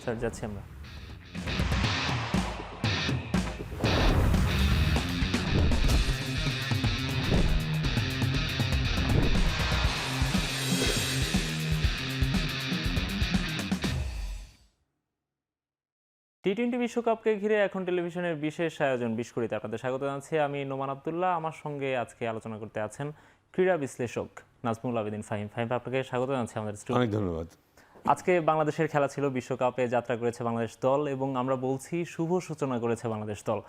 Sir যাচ্ছি আমরা। টি-20 বিশ্বকাপকে ঘিরে এখন টেলিভিশনের বিশেষ আয়োজন 20 কোটিতে আপনাদের স্বাগত জানাচ্ছি। আমি নোমান আব্দুল্লাহ। আমার সঙ্গে আজকে আলোচনা করতে আছেন ক্রীড়া বিশ্লেষক নাজমুল আবেদিন ফাহিম। ফাহিম, আপনাকে স্বাগত জানাচ্ছি আমাদের স্টুডিওতে। অনেক ধন্যবাদ। আজকে বাংলাদেশের খেলা ছিল, বিশ্বকাপে যাত্রা করেছে বাংলাদেশ দল এবং আমরা বলছি শুভ সূচনা করেছে বাংলাদেশ দল।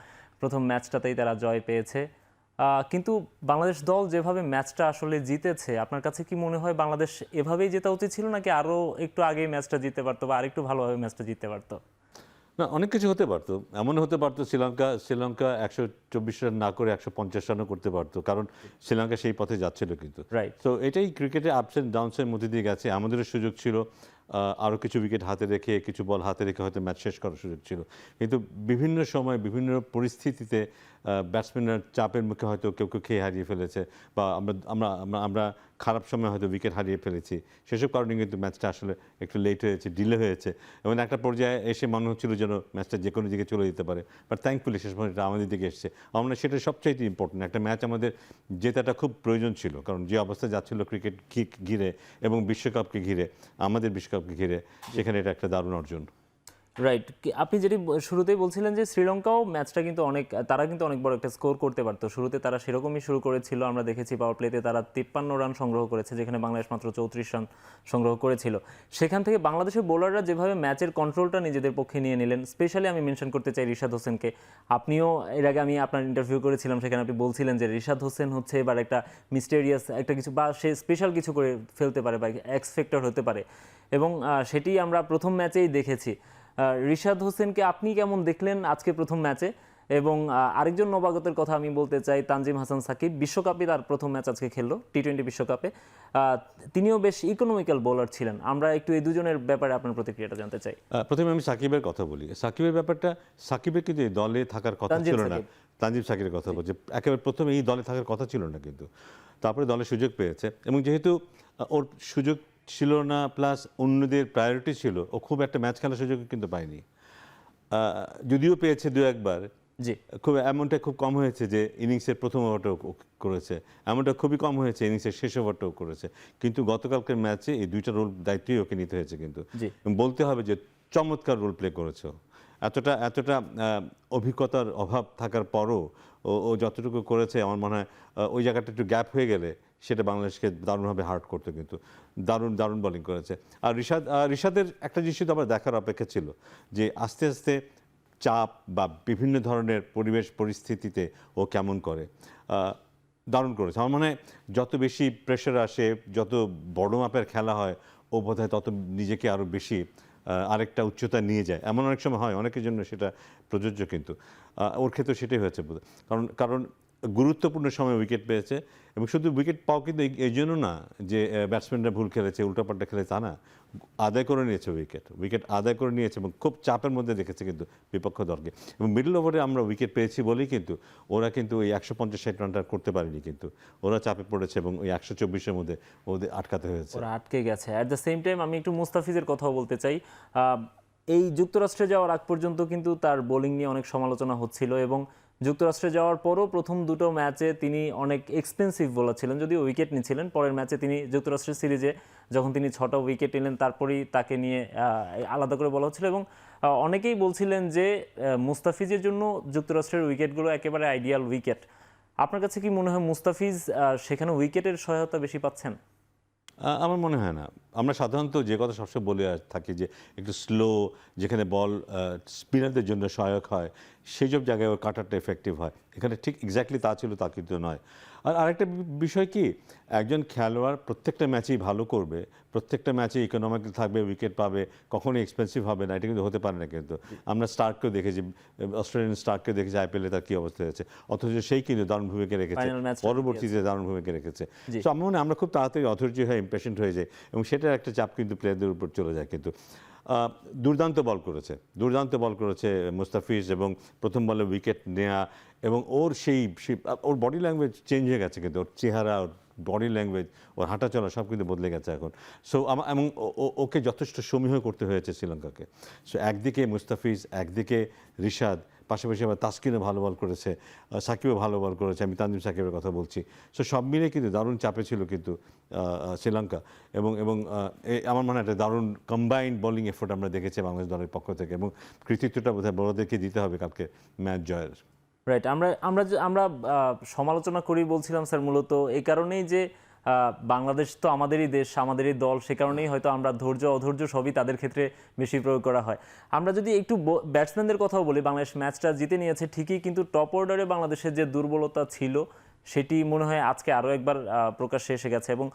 প্রথম ম্যাচটাতেই তারা জয় পেয়েছে, কিন্তু বাংলাদেশ দল যেভাবে ম্যাচটা আসলে জিতেছে, আপনার কাছে কি মনে হয় বাংলাদেশ এভাবেই জেতা উচিত ছিল, নাকি আরও একটু আগেই ম্যাচটা জিততে পারতো বা আরেকটু ভালোভাবে ম্যাচটা জিততে পারতো? না, অনেক কিছু হতে পারতো। এমন হতে পারতো শ্রীলঙ্কা 124 রান না করে 150 রানও করতে পারতো, কারণ শ্রীলঙ্কা সেই পথে যাচ্ছিল কিন্তু। রাইট। তো এটাই ক্রিকেটে আপস অ্যান্ড ডাউনসের মধ্যে দিয়ে গেছে। আমাদেরও সুযোগ ছিল আরও কিছু উইকেট হাতে রেখে, কিছু বল হাতে রেখে হয়তো ম্যাচ শেষ করার সুযোগ ছিল, কিন্তু বিভিন্ন সময় বিভিন্ন পরিস্থিতিতে ব্যাটসম্যানরা চাপের মুখে হয়তো কেউ কেউ খেয়ে হারিয়ে ফেলেছে, বা আমরা আমরা আমরা আমরা খারাপ সময় হয়তো উইকেট হারিয়ে ফেলেছি। সেসব কারণে কিন্তু ম্যাচটা আসলে একটু লেট হয়েছে, ডিলে হয়েছে, এবং একটা পর্যায়ে এসে মনে হচ্ছিল যেন ম্যাচটা যে কোনো দিকে চলে যেতে পারে। বাট থ্যাঙ্কফুলি শেষ পর্যন্ত আমাদের দিকে এসছে। আমরা সেটা সবচাইতে ইম্পর্টেন্ট। একটা ম্যাচ আমাদের জেতাটা খুব প্রয়োজন ছিল, কারণ যে অবস্থা যাচ্ছিল ক্রিকেট ঘিরে এবং বিশ্বকাপকে ঘিরে, আমাদের বিশ্বকাপকে ঘিরে, সেখানে এটা একটা দারুণ অর্জন। রাইট। আপনি যেটি শুরুতেই বলছিলেন যে শ্রীলঙ্কাও ম্যাচটা কিন্তু তারা কিন্তু অনেক বড় একটা স্কোর করতে পারতো। শুরুতে তারা সেরকমই শুরু করেছিল, আমরা দেখেছি পাওয়ার প্লেতে তারা 53 রান সংগ্রহ করেছে, যেখানে বাংলাদেশ মাত্র 34 রান সংগ্রহ করেছিল। সেখান থেকে বাংলাদেশের বোলাররা যেভাবে ম্যাচের কন্ট্রোলটা নিজেদের পক্ষে নিয়ে নিলেন, স্পেশালি আমি মেনশন করতে চাই রিশাদ হোসেনকে। আপনিও এর আগে আমি আপনার ইন্টারভিউ করেছিলাম, সেখানে আপনি বলছিলেন যে রিশাদ হোসেন হচ্ছে এবার একটা মিস্টেরিয়াস একটা কিছু, বা সে স্পেশাল কিছু করে ফেলতে পারে বা এক্স ফ্যাক্টর হতে পারে, এবং সেটি আমরা প্রথম ম্যাচেই দেখেছি। রিশাদ হোসেনকে আপনি কেমন দেখলেন আজকে প্রথম ম্যাচে? এবং আরেকজন নবাগতের কথা আমি বলতে চাই, তানজিম হাসান সাকিব। বিশ্বকাপে তার প্রথম ম্যাচ আজকে খেললো, টি-20 বিশ্বকাপে। তিনিও বেশ ইকোনমিক্যাল বোলার ছিলেন। আমরা একটু এই দুজনের ব্যাপারে আপনার প্রতিক্রিয়াটা জানতে চাই। প্রথমে আমি সাকিবের কথা বলি। সাকিবের ব্যাপারটা, সাকিবের কিন্তু এই দলে থাকার কথা ছিল না। তানজিম সাকিবের কথা বলছে, একেবারে প্রথমে এই দলে থাকার কথা ছিল না, কিন্তু তারপরে দলে সুযোগ পেয়েছে, এবং যেহেতু ওর সুযোগ ছিল না প্লাস অন্যদের প্রায়োরিটি ছিল, ও খুব একটা ম্যাচ খেলার সুযোগ কিন্তু পায়নি। যদিও পেয়েছে দু একবার, জি, খুব এমনটা খুব কম হয়েছে যে ইনিংসের প্রথম ওভারটাও করেছে, এমনটা খুবই কম হয়েছে ইনিংসের শেষ ওভারটাও করেছে, কিন্তু গতকালকের ম্যাচে এই দুইটা রোল দায়িত্বই ওকে নিতে হয়েছে কিন্তু। বলতে হবে যে চমৎকার রোল প্লে করেছে। এতটা অভিজ্ঞতার অভাব থাকার পরও ও যতটুকু করেছে, আমার মনে হয় ওই জায়গাটা একটু গ্যাপ হয়ে গেলে সেটা বাংলাদেশকে দারুণভাবে হার্ট করতো, কিন্তু দারুণ বোলিং করেছে। আর রিশাদের একটা জিনিস তো আবার দেখার অপেক্ষা ছিল, যে আস্তে আস্তে চাপ বা বিভিন্ন ধরনের পরিবেশ পরিস্থিতিতে ও কেমন করে। দারুণ করেছে। আমার মনে হয় যত বেশি প্রেশার আসে, যত বড় মাপের খেলা হয়, ও বোধহয় তত নিজেকে আরও বেশি আরেকটা উচ্চতা নিয়ে যায়। এমন অনেক সময় হয়, অনেকের জন্য সেটা প্রযোজ্য, কিন্তু ওর ক্ষেত্রে সেটাই হয়েছে বোধ। কারণ গুরুত্বপূর্ণ সময় উইকেট পেয়েছে, এবং শুধু উইকেট পাও কিন্তু এই জন্য না যে ব্যাটসম্যানরা ভুল খেলেছে, উল্টাপাল্টা খেলেছে, তা না, আদায় করে নিয়েছে উইকেট আদায় করে নিয়েছে, এবং খুব চাপের মধ্যে রেখেছে কিন্তু বিপক্ষ দলকে। এবং মিডল ওভারে আমরা উইকেট পেয়েছি বলেই কিন্তু ওরা কিন্তু ওই 150-60 রানটা করতে পারেনি, কিন্তু ওরা চাপে পড়েছে এবং ওই 124-এর মধ্যে ওদের আটকাতে হয়েছে, ওরা আটকে গেছে। অ্যাট দ্য সেম টাইম আমি একটু মুস্তাফিজের কথাও বলতে চাই। এই যুক্তরাষ্ট্রে যাওয়ার আগ পর্যন্ত কিন্তু তার বোলিং নিয়ে অনেক সমালোচনা হচ্ছিল, এবং যুক্তরাষ্ট্রে যাওয়ার পরও প্রথম দুটো ম্যাচে তিনি অনেক এক্সপেন্সিভ বোলার ছিলেন, যদিও উইকেট নিয়েছিলেন। পরের ম্যাচে তিনি যুক্তরাষ্ট্রের সিরিজে যখন তিনি 6টা উইকেট নিলেন, তারপরেই তাকে নিয়ে আলাদা করে বলা হচ্ছিল, এবং অনেকেই বলছিলেন যে মুস্তাফিজের জন্য যুক্তরাষ্ট্রের উইকেটগুলো একেবারে আইডিয়াল উইকেট। আপনার কাছে কি মনে হয় মুস্তাফিজ সেখানে উইকেটের সহায়তা বেশি পাচ্ছেন? আমার মনে হয় না। আমরা সাধারণত যে কথা সবসময় বলে থাকি যে একটু স্লো, যেখানে বল স্পিনারদের জন্য সহায়ক হয়, সেই সব জায়গায় ওর কাটারটা এফেক্টিভ হয়। এখানে ঠিক এক্স্যাক্টলি তা ছিল, তা কিন্তু নয়। আর আরেকটা বিষয় কি, একজন খেলোয়াড় প্রত্যেকটা ম্যাচেই ভালো করবে, প্রত্যেকটা ম্যাচে ইকোনমিক্যাল থাকবে, উইকেট পাবে, কখনোই এক্সপেন্সিভ হবে না, এটা কিন্তু হতে পারে না। কিন্তু আমরা স্টার্ককেও দেখেছি, অস্ট্রেলিয়ান স্টার্ককে দেখেছি আইপিএলে তার কী অবস্থা হয়েছে, অথচ সেই কিন্তু দারুণ ভূমিকা রেখেছে, পরবর্তীতে দারুণ ভূমিকা রেখেছে। তো আমার মনে হয় আমরা খুব তাড়াতাড়ি অধৈর্য হয়ে ইমপ্রেশনড হয়ে যাই, এবং সেটার একটা চাপ কিন্তু প্লেয়ারদের উপর চলে যায়। কিন্তু দুর্দান্ত বল করেছে মুস্তাফিজ, এবং প্রথম বলে উইকেট নেওয়া, এবং ওর ওর বডি ল্যাঙ্গুয়েজ চেঞ্জ হয়ে গেছে, কিন্তু ওর চেহারা, ওর বডি ল্যাঙ্গুয়েজ, ওর হাঁটা চলা সব কিন্তু বদলে গেছে এখন। সো এবং ওকে যথেষ্ট সমীহ করতে হয়েছে শ্রীলঙ্কাকে। সো একদিকে মুস্তাফিজ, একদিকে রিশাদ, পাশাপাশি আবার তাসকিনও ভালো বল করেছে, সাকিবও ভালো বল করেছে, আমি তানজিম সাকিবের কথা বলছি। সো সব মিলে কিন্তু দারুণ চাপে ছিল কিন্তু শ্রীলঙ্কা, এবং আমার মনে হয় একটা দারুণ কম্বাইন্ড বোলিং এফোর্ট আমরা দেখেছি বাংলাদেশ দলের পক্ষ থেকে, এবং কৃতিত্বটা বোধহয় বড়দেরকে দিতে হবে কালকে ম্যাচ জয়ের। রাইট, আমরা সমালোচনা করি বলছিলাম স্যার মূলত এই কারণেই যে বাংলাদেশ তো আমাদেরই দেশ, আমাদেরই দল, সে কারণেই হয়তো আমরা ধৈর্য অধৈর্য সবই তাদের ক্ষেত্রে বেশি প্রয়োগ করা হয়। আমরা যদি একটু ব্যাটসম্যানদের কথাও বলি, বাংলাদেশ ম্যাচটা জিতে নিয়েছে ঠিকই, কিন্তু টপ অর্ডারে বাংলাদেশের যে দুর্বলতা ছিল সেটি মনে হয় আজকে আরও একবার প্রকাশ্যে এসে গেছে। এবং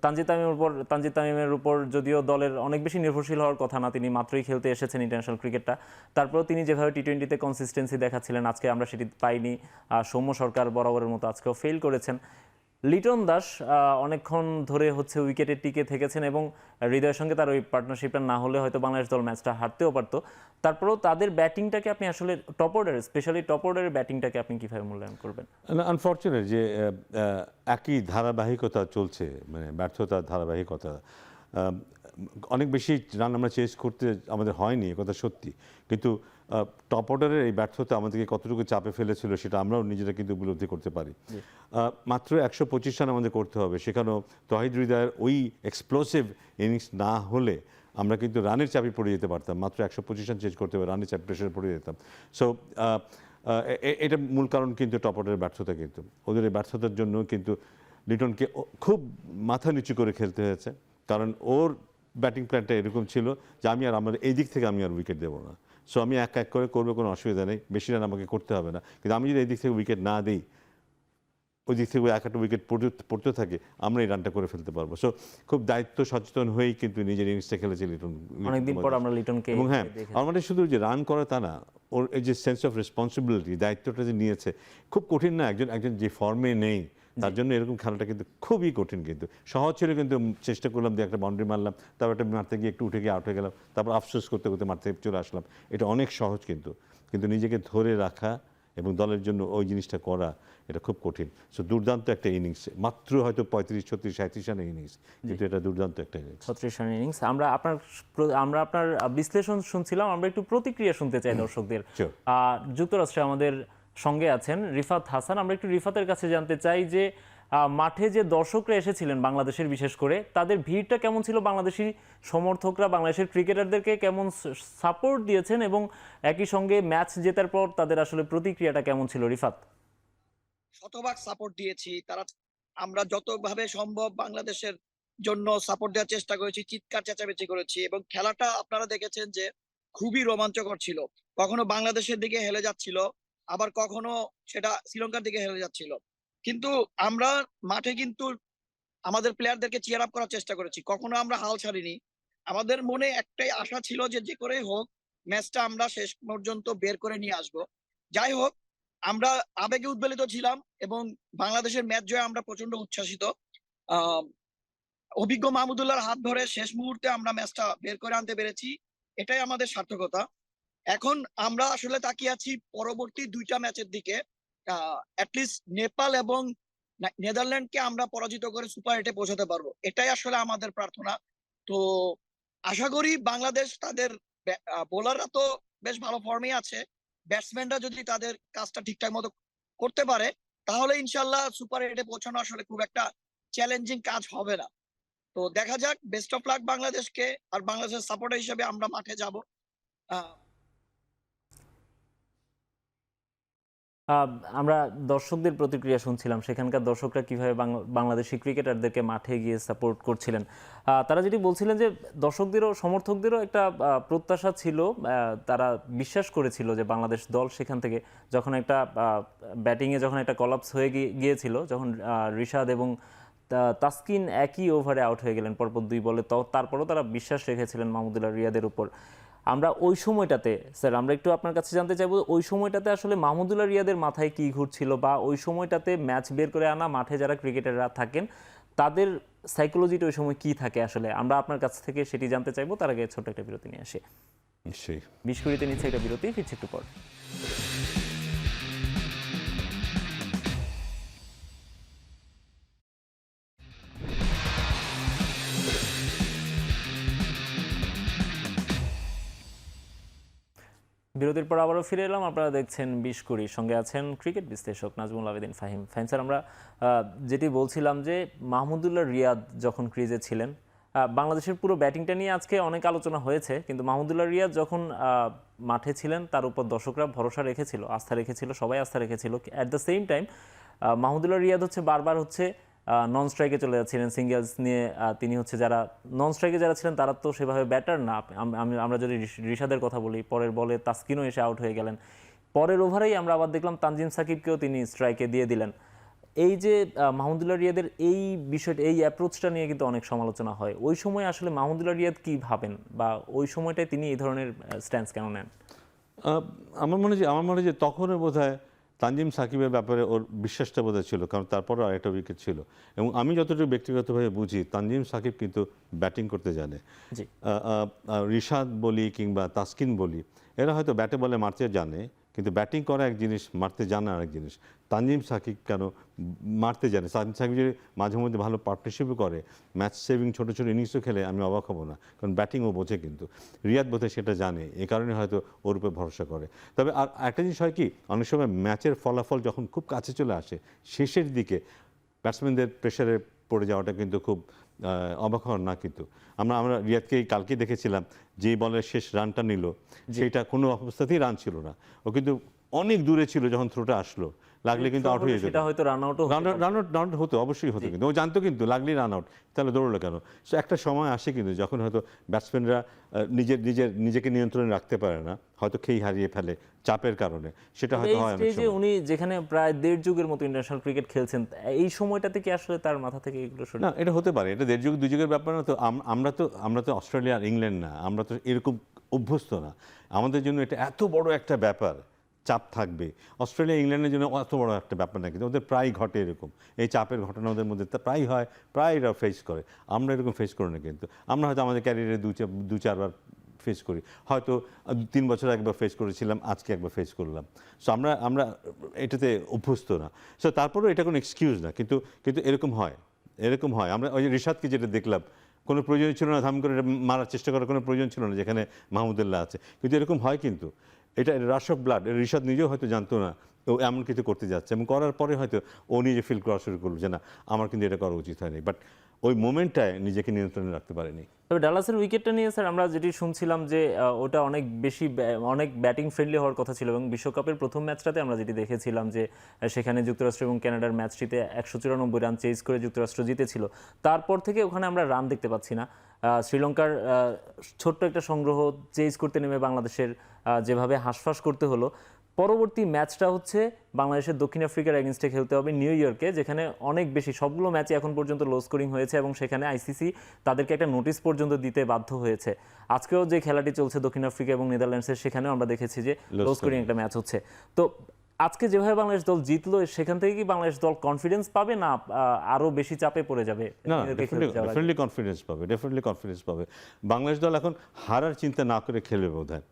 তানজিদ তামিমের উপর যদিও দলের অনেক বেশি নির্ভরশীল হওয়ার কথা না, তিনি মাত্রই খেলতে এসেছেন ইন্টারন্যাশনাল ক্রিকেটটা, তারপরেও তিনি যেভাবে টি-20তে কনসিস্টেন্সি দেখাচ্ছিলেন আজকে আমরা সেটি পাইনি। সৌম্য সরকার বরাবরের মতো আজকেও ফেল করেছেন। লিটন দাস অনেকক্ষণ ধরে হচ্ছে উইকেটে টিকে থেকেছেন, এবং হৃদয়ের সঙ্গে তার ওই পার্টনারশিপটা না হলে হয়তো বাংলাদেশ দল ম্যাচটা হারতেও পারতো। তারপরেও তাদের ব্যাটিংটাকে আপনি আসলে টপ অর্ডারে, স্পেশালি টপ অর্ডারের ব্যাটিংটাকে আপনি কীভাবে মূল্যায়ন করবেন? আনফর্চুনেট যে একই ধারাবাহিকতা চলছে, মানে ব্যর্থতার ধারাবাহিকতা। অনেক বেশি রান আমরা চেস করতে আমাদের হয়নি, কথা সত্যি, কিন্তু টপ অর্ডারের এই ব্যর্থতা আমাদেরকে কতটুকু চাপে ফেলেছিল সেটা আমরাও নিজেরা কিন্তু উপলব্ধি করতে পারি। মাত্র 125 রান আমাদের করতে হবে, সেখানেও তহিদ হৃদয়ের ওই এক্সপ্লোসিভ ইনিংস না হলে আমরা কিন্তু রানের চাপে পড়ে যেতে পারতাম। মাত্র 125 রান চেঞ্জ করতে হবে, রানের চাপ প্রেশারে পড়ে যেতাম। সো এটা মূল কারণ কিন্তু টপ অর্ডারের ব্যর্থতা। কিন্তু ওদের এই ব্যর্থতার জন্য কিন্তু লিটনকে খুব মাথা নিচু করে খেলতে হয়েছে, কারণ ওর ব্যাটিং প্ল্যানটা এরকম ছিল যে আমার এই দিক থেকে আমি আর উইকেট দেবো না। সো আমি এক এক করে করবো, কোনো অসুবিধা নেই, বেশি রান আমাকে করতে হবে না, কিন্তু আমি যদি এই দিক থেকে উইকেট না দিই, ওই দিক থেকে এক একটা উইকেট পড়তে থাকে, আমরা এই রানটা করে ফেলতে পারবো। সো খুব দায়িত্ব সচেতন হয়েই কিন্তু নিজের ইনিংসটা খেলেছে লিটন। অনেকদিন পর আমরা লিটনকে, এবং হ্যাঁ, আমাদের শুধু যে রান করা তা না, ওর এই যে সেন্স অফ রেসপন্সিবিলিটি, দায়িত্বটা যে নিয়েছে, খুব কঠিন না। একজন যে ফর্মে নেই তার জন্য এরকম খেলাটা কিন্তু খুবই কঠিন। কিন্তু সহজ ছিল, কিন্তু চেষ্টা করলাম দিয়ে একটা বাউন্ডারি মারলাম, তারপর একটা মারতে গিয়ে একটু উঠে গিয়ে আউট হয়ে গেলাম, তারপর আফসোস করতে করতে মারতে চলে আসলাম। এটা অনেক সহজ, কিন্তু নিজেকে ধরে রাখা এবং দলের জন্য ওই জিনিসটা করা, এটা খুব কঠিন। সো দুর্দান্ত একটা ইনিংস, মাত্র হয়তো 35, 36, 37 রানের ইনিংস, কিন্তু এটা দুর্দান্ত একটা ইনিংস, 36 রানের ইনিংস। আমরা আপনার বিশ্লেষণ শুনছিলাম, আমরা একটু প্রতিক্রিয়া শুনতে চাই দর্শকদের। যুক্তরাষ্ট্রে আমাদের সঙ্গে আছেন রিফাত হাসান। আমরা একটু রিফাতের কাছে জানতে চাই যে মাঠে যে দর্শকরা এসেছিলেন বাংলাদেশের, বিশেষ করে তাদের ভিড়টা কেমন ছিল, বাংলাদেশি সমর্থকরা বাংলাদেশের ক্রিকেটারদেরকে কেমন সাপোর্ট দিয়েছেন, এবং একই সঙ্গে ম্যাচ জেতার পর তাদের আসলে প্রতিক্রিয়াটা কেমন ছিল? রিফাত। শতভাগ সাপোর্ট দিয়েছি। আমরা যতভাবে সম্ভব বাংলাদেশের জন্য সাপোর্ট দেওয়ার চেষ্টা করেছি, চিৎকার চেঁচামেচি করেছি, এবং খেলাটা আপনারা দেখেছেন যে খুবই রোমাঞ্চকর ছিল। কখনো বাংলাদেশের দিকে হেলে যাচ্ছিল, আবার কখনো সেটা শ্রীলঙ্কার দিকে হেলে যাচ্ছিল, কিন্তু আমরা মাঠে কিন্তু আমাদের প্লেয়ারদেরকে চিয়ার আপ করার চেষ্টা করেছি, কখনো আমরা হাল ছাড়িনি। আমাদের মনে একটাই আশা ছিল যে যে করেই হোক ম্যাচটা আমরা শেষ পর্যন্ত বের করে নিয়ে আসব। যাই হোক, আমরা আবেগে উদ্বেলিত ছিলাম, এবং বাংলাদেশের ম্যাচ জয়ে আমরা প্রচন্ড উচ্ছ্বাসিত। অভিজ্ঞ মাহমুদুল্লাহর হাত ধরে শেষ মুহূর্তে আমরা ম্যাচটা বের করে আনতে পেরেছি, এটাই আমাদের সার্থকতা। এখন আমরা আসলে তাকিয়ে আছি পরবর্তী দুইটা ম্যাচের দিকে। অ্যাটলিস্ট নেপাল এবং নেদারল্যান্ডকে আমরা পরাজিত করে সুপার 8-এ পৌঁছাতে পারবো, এটাই আসলে আমাদের প্রার্থনা। তো আশা করি বাংলাদেশ তাদের বোলাররা তো বেশ ভালো ফর্মে আছে, ব্যাটসম্যানরা যদি তাদের কাজটা ঠিকঠাক মতো করতে পারে, তাহলে ইনশাল্লাহ সুপার 8-এ পৌঁছানো আসলে খুব একটা চ্যালেঞ্জিং কাজ হবে না। তো দেখা যাক, বেস্ট অফ লাক বাংলাদেশকে। আর বাংলাদেশের সাপোর্টার হিসেবে আমরা মাঠে যাব। আমরা দর্শকদের প্রতিক্রিয়া শুনছিলাম, সেখানকার দর্শকরা কিভাবে বাংলাদেশি ক্রিকেটারদেরকে মাঠে গিয়ে সাপোর্ট করছিলেন। তারা যেটি বলছিলেন যে দর্শকদেরও, সমর্থকদেরও একটা প্রত্যাশা ছিল, তারা বিশ্বাস করেছিল যে বাংলাদেশ দল সেখান থেকে যখন একটা ব্যাটিংয়ে যখন একটা কলাপস হয়ে গিয়েছিল, যখন রিশাদ এবং তাসকিন একই ওভারে আউট হয়ে গেলেন পরপর 2 বলে, তারপরও তারা বিশ্বাস রেখেছিলেন মাহমুদুল্লাহ রিয়াদের উপর। আমরা ওই সময়টাতে, স্যার আমরা একটু আপনার কাছে জানতে চাইবো, ওই সময়টাতে আসলে মাহমুদুল্লাহ রিয়াদের মাথায় কি ঘুরছিল, বা ওই সময়টাতে ম্যাচ বের করে আনা মাঠে যারা ক্রিকেটাররা থাকেন তাদের সাইকোলজিটা ওই সময় কি থাকে আসলে, আমরা আপনার কাছ থেকে সেটি জানতে চাইবো। তার আগে ছোট্ট একটা বিরতি নিয়ে আসি। নিশ্চয়ই 20-20 নিচ্ছে একটা বিরতি, ফিরছি একটু পর। বিরতির পর আবারও ফিরে এলাম। আপনারা দেখছেন 20 সঙ্গে আছেন ক্রিকেট বিশ্লেষক নাজমুল আবেদিন ফাহিম। ফাহিম স্যার, আমরা যেটি বলছিলাম যে মাহমুদুল্লাহ রিয়াদ যখন ক্রিজে ছিলেন, বাংলাদেশের পুরো ব্যাটিংটা নিয়ে আজকে অনেক আলোচনা হয়েছে, কিন্তু মাহমুদুল্লাহ রিয়াদ যখন মাঠে ছিলেন তার উপর দর্শকরা ভরসা রেখেছিল, আস্থা রেখেছিল, সবাই আস্থা রেখেছিল। At the same time Mahmudullah Riyad বারবার নন স্ট্রাইকে চলে যাচ্ছিলেন সিঙ্গেলস নিয়ে। তিনি যারা নন স্ট্রাইকে যারা ছিলেন তারা তো সেভাবে ব্যাটার না। আমরা যদি রিশাদের কথা বলি, পরের বলে তাসকিনও এসে আউট হয়ে গেলেন। পরের ওভারেই আমরা আবার দেখলাম তানজিম সাকিবকেও তিনি স্ট্রাইকে দিয়ে দিলেন। এই যে মাহমুদুল্লাহ রিয়াদের এই বিষয়টা, এই অ্যাপ্রোচটা নিয়ে কিন্তু অনেক সমালোচনা হয়। ওই সময় আসলে মাহমুদুল্লাহ রিয়াদ কি ভাবেন, বা ওই সময়টায় তিনি এই ধরনের স্ট্যান্স কেন নেন? আমার মনে হয় যে তখনও বোধহয় তানজিম সাকিবের ব্যাপারে ওর বিশ্বাসটা বোধহয় ছিল, কারণ তারপরেও আরেকটা উইকেট ছিল। এবং আমি যতটুকু ব্যক্তিগতভাবে বুঝি, তানজিম সাকিব কিন্তু ব্যাটিং করতে জানে। জি। রিশাদ বলি কিংবা তাসকিন বলি, এরা হয়তো ব্যাটে বলে মারতে জানে, কিন্তু ব্যাটিং করা এক জিনিস, মারতে জানা আরেক জিনিস। তানজিম সাকিব কেন মারতে জানে। তানজিম সাকিব যদি মাঝে মধ্যে ভালো পার্টনারশিপও করে, ম্যাচ সেভিং ছোটো ছোটো ইনিংসও খেলে, আমি অবাক হব না, কারণ ব্যাটিংও বোঝে। কিন্তু রিয়াদ বোধহয় সেটা জানে, এই কারণে হয়তো ওর উপরে ভরসা করে। তবে আর একটা জিনিস হয় কি, অনেক সময় ম্যাচের ফলাফল যখন খুব কাছে চলে আসে, শেষের দিকে ব্যাটসম্যানদের প্রেশারে পড়ে যাওয়াটা কিন্তু খুব অবাক হওয়ার না। কিন্তু আমরা রিয়াদকে কালকে দেখেছিলাম, যেই বলের শেষ রানটা নিল, সেইটা কোনো অবস্থাতেই রান ছিল না। ও কিন্তু অনেক দূরে ছিল যখন থ্রোটা আসলো, লাগলে কিন্তু আউট হয়ে যেত। সেটা হয়তো রান রান আউট হতো, অবশ্যই হতো, কিন্তু ও জানতো কিন্তু লাগলেই রান আউট, তাহলে দৌড়লো কেন? সো একটা সময় আসে কিন্তু যখন হয়তো ব্যাটসম্যানরা নিজেকে নিয়ন্ত্রণে রাখতে পারে না, হয়তো খেই হারিয়ে ফেলে চাপের কারণে। সেটা হয়তো হয় অনেক সময়। উনি যেখানে প্রায় 1.5 যুগের মতো ইন্টারন্যাশনাল ক্রিকেট খেলছেন, এই সময়টাতে কি আসলে তার মাথা থেকে এগুলো না, এটা হতে পারে, এটা 1.5 যুগ 2 যুগের ব্যাপার না তো। আমরা তো অস্ট্রেলিয়া আর ইংল্যান্ড না, আমরা তো এরকম অভ্যস্ত না। আমাদের জন্য এটা এত বড় একটা ব্যাপার, চাপ থাকবে। অস্ট্রেলিয়া ইংল্যান্ডের জন্য অত বড় একটা ব্যাপার না, কিন্তু ওদের প্রায় ঘটে এরকম। এই চাপের ঘটনা ওদের মধ্যে প্রায় হয়, প্রায় এরা ফেস করে। আমরা এরকম ফেস করি না কিন্তু। আমরা হয়তো আমাদের ক্যারিয়ারে 2-4 বার ফেস করি, হয়তো 3 বছর একবার ফেস করেছিলাম, আজকে একবার ফেস করলাম। সো আমরা এটাতে অভ্যস্ত না। সো তারপরেও এটা কোনো এক্সকিউজ না, কিন্তু এরকম হয়। আমরা ওই যে রিশাদকে যেটা দেখলাম, কোনো প্রয়োজন ছিল না ধাম করে মারার চেষ্টা করার কোনো প্রয়োজন ছিল না, যেখানে মাহমুদুল্লাহ আছে। কিন্তু এরকম হয়, কিন্তু এটা রাশ অফ ব্লাড। রিশাদ নিজেও হয়তো জানতো না ও এমন কিছু করতে যাচ্ছে, এবং করার পরে হয়তো ও নিজে ফিল করা শুরু করলো যে না, আমার কিন্তু এটা করা উচিত হয়নি। বাট ওই মোমেন্টটায় নিজেকে নিয়ন্ত্রণে রাখতে পারেনি। তবে ডালাসের উইকেটটা নিয়ে স্যার আমরা যেটি শুনছিলাম যে ওটা অনেক ব্যাটিং ফ্রেন্ডলি হওয়ার কথা ছিল, এবং বিশ্বকাপের প্রথম ম্যাচটাতে আমরা যেটি দেখেছিলাম যে সেখানে যুক্তরাষ্ট্র এবং কানাডার ম্যাচটিতে 194 রান চেজ করে যুক্তরাষ্ট্র জিতেছিল। তারপর থেকে ওখানে আমরা রান দেখতে পাচ্ছি না। শ্রীলঙ্কার ছোট্ট একটা সংগ্রহ চেজ করতে নেমে বাংলাদেশের যেভাবে হাঁসফাঁস করতে হলো। পরবর্তী ম্যাচটা বাংলাদেশের দক্ষিণ আফ্রিকার এগেনস্টে খেলতে হবে নিউ ইয়র্কে, যেখানে অনেক বেশি, সবগুলো ম্যাচে এখন পর্যন্ত লো স্কোরিং হয়েছে, এবং সেখানে আইসিসি তাদেরকে একটা নোটিশ পর্যন্ত দিতে বাধ্য হয়েছে। আজকেও যে খেলাটি চলছে দক্ষিণ আফ্রিকা এবং নেদারল্যান্ডসের, সেখানেও আমরা দেখেছি যে লো স্কোরিং একটা ম্যাচ হচ্ছে। তো আজকে যেভাবে বাংলাদেশ দল জিতলো, সেখান থেকে কি বাংলাদেশ দল কনফিডেন্স পাবে, না আরো বেশি চাপে পড়ে যাবে? না, ডেফিনেটলি কনফিডেন্স পাবে। বাংলাদেশ দল এখন হারার চিন্তা না করে খেলবে বোধহয়।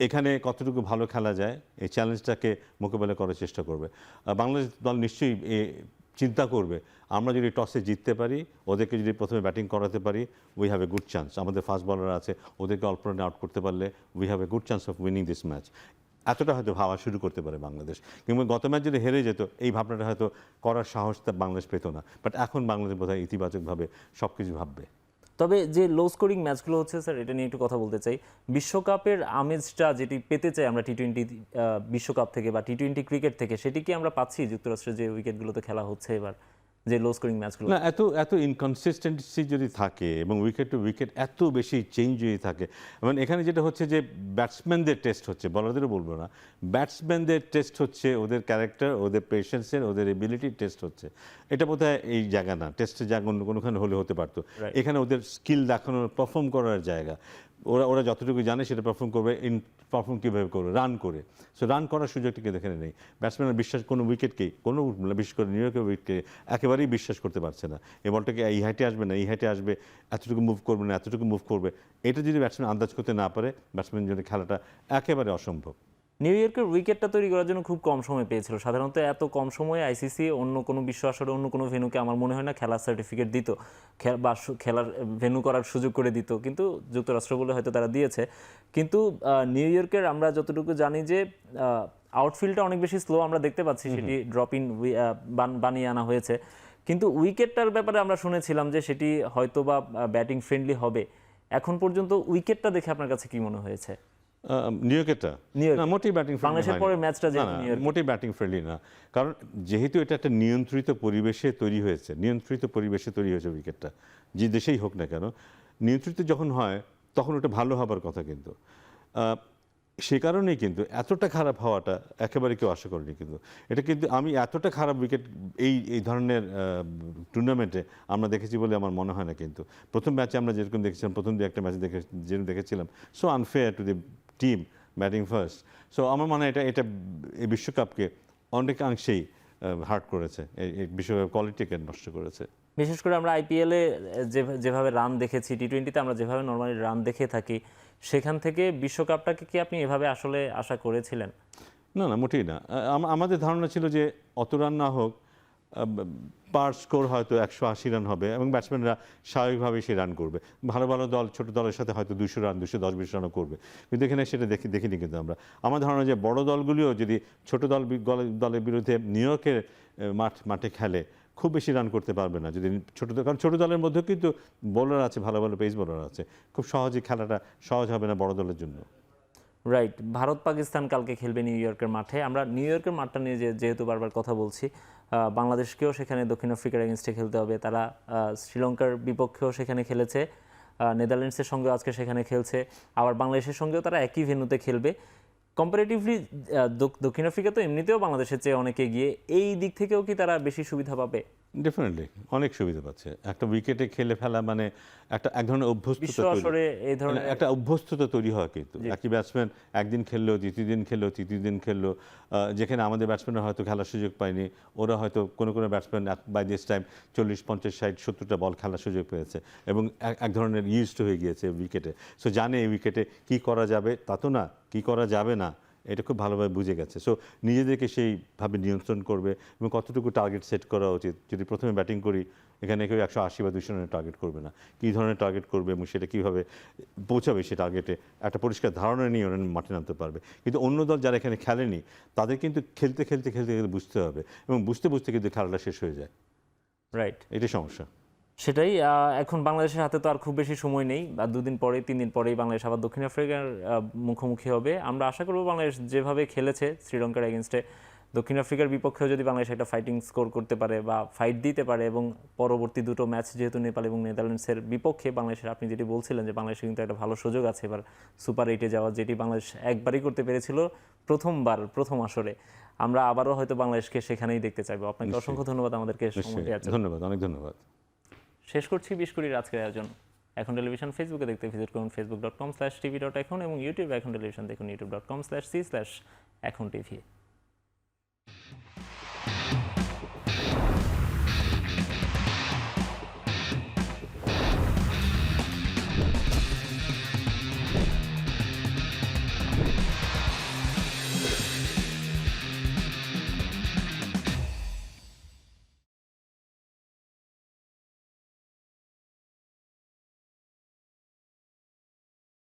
এখানে কতটুকু ভালো খেলা যায়, এই চ্যালেঞ্জটাকে মোকাবেলা করার চেষ্টা করবে। বাংলাদেশ দল নিশ্চয়ই চিন্তা করবে, আমরা যদি টসে জিততে পারি, ওদেরকে যদি প্রথমে ব্যাটিং করাতে পারি, we have a good chance. আমাদের ফাস্ট বলার আছে, ওদেরকে অল্প রানে আউট করতে পারলে we have a good chance of winning this match. এতটা হয়তো ভাবা শুরু করতে পারে বাংলাদেশ। কিংবা গত ম্যাচ যদি হেরে যেত, এই ভাবনাটা হয়তো করার সাহস বাংলাদেশ পেত না। বাট এখন বাংলাদেশ বোধহয় ইতিবাচকভাবে সব কিছু ভাববে। তবে যে লো স্কোরিং ম্যাচগুলো হচ্ছে স্যার, এটা নিয়ে একটু কথা বলতে চাই। বিশ্বকাপের আমেজটা যেটি পেতে চাই আমরা টি-20 বিশ্বকাপ থেকে বা টি-20 ক্রিকেট থেকে, সেটি কি আমরা পাচ্ছি যুক্তরাষ্ট্রের যে উইকেটগুলোতে খেলা হচ্ছে এবার, যে লো স্কোরিং ম্যাচগুলো? না, এত ইনকনসিস্টেন্সি যদি থাকে এবং উইকেট টু উইকেট এত বেশি চেঞ্জ যদি থাকে, মানে এখানে যেটা হচ্ছে যে ব্যাটসম্যানদের টেস্ট হচ্ছে, বলারদেরও বলবো না, ব্যাটসম্যানদের টেস্ট হচ্ছে, ওদের ক্যারেক্টার, ওদের পেশেন্সের, ওদের এবিলিটি টেস্ট হচ্ছে। এটা বোধহয় এই জায়গা না, টেস্টের জায়গা অন্য কোনোখানে হলে হতে পারতো। এখানে ওদের স্কিল দেখানোর, পারফর্ম করার জায়গা। ওরা যতটুকু জানে সেটা পারফর্ম করবে। পারফর্ম কীভাবে করবে? রান করে। সো রান করার সুযোগটা কিন্তু এখানে নেই। ব্যাটসম্যানরা বিশ্বাস কোনো উইকেটকেই, বিশেষ করে নিউ ইয়র্কের উইকেটকে একেবারেই বিশ্বাস করতে পারছে না। এই বলটাকে এই হাইটে আসবে না, এই হাইটে আসবে, এতটুকু মুভ করবে না, এতটুকু মুভ করবে। এটা যদি ব্যাটসম্যান আন্দাজ করতে না পারে, ব্যাটসম্যানের জন্য খেলাটা একেবারে অসম্ভব। নিউ ইয়র্কের উইকেটটা তৈরি করার জন্য খুব কম সময় পেয়েছিল। সাধারণত এত কম সময়ে আইসিসি অন্য কোনো বিশ্ব আসরে অন্য কোনো ভেন্যুকে আমার মনে হয় না খেলার সার্টিফিকেট দিত বা খেলার ভেন্যু করার সুযোগ করে দিত, কিন্তু যুক্তরাষ্ট্র বলে হয়তো তারা দিয়েছে। কিন্তু নিউ ইয়র্কের আমরা যতটুকু জানি যে আউটফিল্ডটা অনেক বেশি স্লো আমরা দেখতে পাচ্ছি, সেটি ড্রপ ইন বানিয়ে আনা হয়েছে। কিন্তু উইকেটটার ব্যাপারে আমরা শুনেছিলাম যে সেটি হয়তো বা ব্যাটিং ফ্রেন্ডলি হবে। এখন পর্যন্ত উইকেটটা দেখে আপনার কাছে কি মনে হয়েছে? নিউ ইয়র্কেরটা নিউ ইয়র্ক না, মোটেই ব্যাটিং বাংলাদেশের পরের ম্যাচটা যে নিউ ইয়র্ক, মোটেই ব্যাটিং ফ্রেন্ডলি না। কারণ যেহেতু এটা একটা নিয়ন্ত্রিত পরিবেশে তৈরি হয়েছে উইকেটটা, যে দেশেই হোক না কেন, নিয়ন্ত্রিত যখন হয় তখন ওটা ভালো হবার কথা। কিন্তু সে কারণেই কিন্তু এতটা খারাপ হওয়াটা একেবারে কেউ আশা করেনি। কিন্তু এটা কিন্তু আমি এতটা খারাপ উইকেট এই ধরনের টুর্নামেন্টে আমরা দেখেছি বলে আমার মনে হয় না। কিন্তু প্রথম ম্যাচে আমরা যেরকম দেখেছিলাম, প্রথম দু একটা ম্যাচ যেরকম দেখেছিলাম, so unfair to the team batting first. So আমার মনে হয় এটা এই বিশ্বকাপকে অনেকাংশেই হার্ট করেছে, এই বিশ্বকাপ কোয়ালিটিকে নষ্ট করেছে। বিশেষ করে আমরা আইপিএলে যেভাবে রান দেখেছি, টি-20তে আমরা যেভাবে নর্মালি রান দেখে থাকি, সেখান থেকে বিশ্বকাপটাকে কি আপনি এভাবে আসলে আশা করেছিলেন? না না, মোটেই না। আমাদের ধারণা ছিল যে অত রান না হোক, পার স্কোর হয়তো 180 রান হবে এবং ব্যাটসম্যানরা স্বাভাবিকভাবেই সে রান করবে। ভালো ভালো দল ছোট দলের সাথে হয়তো 200 রান 210-20 রানও করবে, কিন্তু এখানে সেটা দেখিনি। কিন্তু আমার ধারণা যে বড় দলগুলিও যদি ছোট দলের বিরুদ্ধে নিউ ইয়র্কের মাঠে খেলে, খুব বেশি রান করতে পারবে না। যদি কারণ ছোট দলের মধ্যেও কিন্তু বোলার আছে, ভালো ভালো পেস বোলার আছে, খুব সহজে খেলাটা সহজ হবে না বড় দলের জন্য। রাইট। ভারত পাকিস্তান কালকে খেলবে নিউ ইয়র্কের মাঠে। আমরা নিউ ইয়র্কের মাঠটা নিয়ে যেহেতু বারবার কথা বলছি, বাংলাদেশকেও সেখানে দক্ষিণ আফ্রিকার এগেনস্টে খেলতে হবে। তারা শ্রীলঙ্কার বিপক্ষেও সেখানে খেলেছে, নেদারল্যান্ডসের সঙ্গেও আজকে সেখানে খেলছে, আবার বাংলাদেশের সঙ্গেও তারা একই ভেন্যুতে খেলবে। কম্পারেটিভলি দক্ষিণ আফ্রিকা তো এমনিতেও বাংলাদেশের চেয়ে অনেক এগিয়ে, এই দিক থেকেও কি তারা বেশি সুবিধা পাবে? ডেফিনেটলি অনেক সুবিধা পাচ্ছে। একটা উইকেটে খেলে ফেলা মানে এক ধরনের অভ্যস্ততা তৈরি হয়। কিন্তু একই ব্যাটসম্যান একদিন খেললো, দ্বিতীয় দিন খেললো, তৃতীয় দিন খেললো, যেখানে আমাদের ব্যাটসম্যানরা হয়তো খেলার সুযোগ পায়নি, ওরা হয়তো কোনো ব্যাটসম্যান বাই দিস টাইম 40, 50, 60, 70টা বল খেলার সুযোগ পেয়েছে এবং এক ধরনের ইউজড হয়ে গিয়েছে উইকেটে। সো জানে এই উইকেটে কী করা যাবে, তা তো না, কী করা যাবে না, এটা খুব ভালোভাবে বুঝে গেছে। সো নিজেদেরকে সেইভাবে নিয়ন্ত্রণ করবে এবং কতটুকু টার্গেট সেট করা উচিত। যদি প্রথমে ব্যাটিং করি, এখানে কেউ 180 বা 200 রানের টার্গেট করবে না, কী ধরনের টার্গেট করবে এবং সেটা কীভাবে পৌঁছাবে সে টার্গেটে, একটা পরিষ্কার ধারণা নিয়ে ওরা মাঠে নামতে পারবে। কিন্তু অন্য দল যারা এখানে খেলেনি, তাদের কিন্তু খেলতে বুঝতে হবে এবং বুঝতে কিন্তু খেলাটা শেষ হয়ে যায়। রাইট, এটাই সমস্যা। সেটাই। এখন বাংলাদেশের হাতে তো আর খুব বেশি সময় নেই, বা 2 দিন পরে 3 দিন পরেই বাংলাদেশ আবার দক্ষিণ আফ্রিকার মুখোমুখি হবে। আমরা আশা করব বাংলাদেশ যেভাবে খেলেছে শ্রীলঙ্কার এগেনস্টে, দক্ষিণ আফ্রিকার বিপক্ষেও যদি বাংলাদেশ একটা ফাইটিং স্কোর করতে পারে বা ফাইট দিতে পারে, এবং পরবর্তী দুটো ম্যাচ যেহেতু নেপাল এবং নেদারল্যান্ডসের বিপক্ষে, বাংলাদেশের আপনি যেটি বলছিলেন যে বাংলাদেশে কিন্তু একটা ভালো সুযোগ আছে এবার সুপার 8-এ যাওয়ার, যেটি বাংলাদেশ একবারই করতে পেরেছিল প্রথম আসরে। আমরা আবারও হয়তো বাংলাদেশকে সেখানেই দেখতে চাইবো। আপনাকে অসংখ্য ধন্যবাদ আমাদেরকে সময় দেওয়ার জন্য। ধন্যবাদ, অনেক ধন্যবাদ। শেষ করছি 20 কোটির আজকের আয়োজন। এখন টেলিভিশন ফেসবুকে দেখতে ভিজিট করুন facebook.com/tv.এখন এবং ইউটিউবে এখন টেলিভিশন দেখুন youtube.com/c/echontv।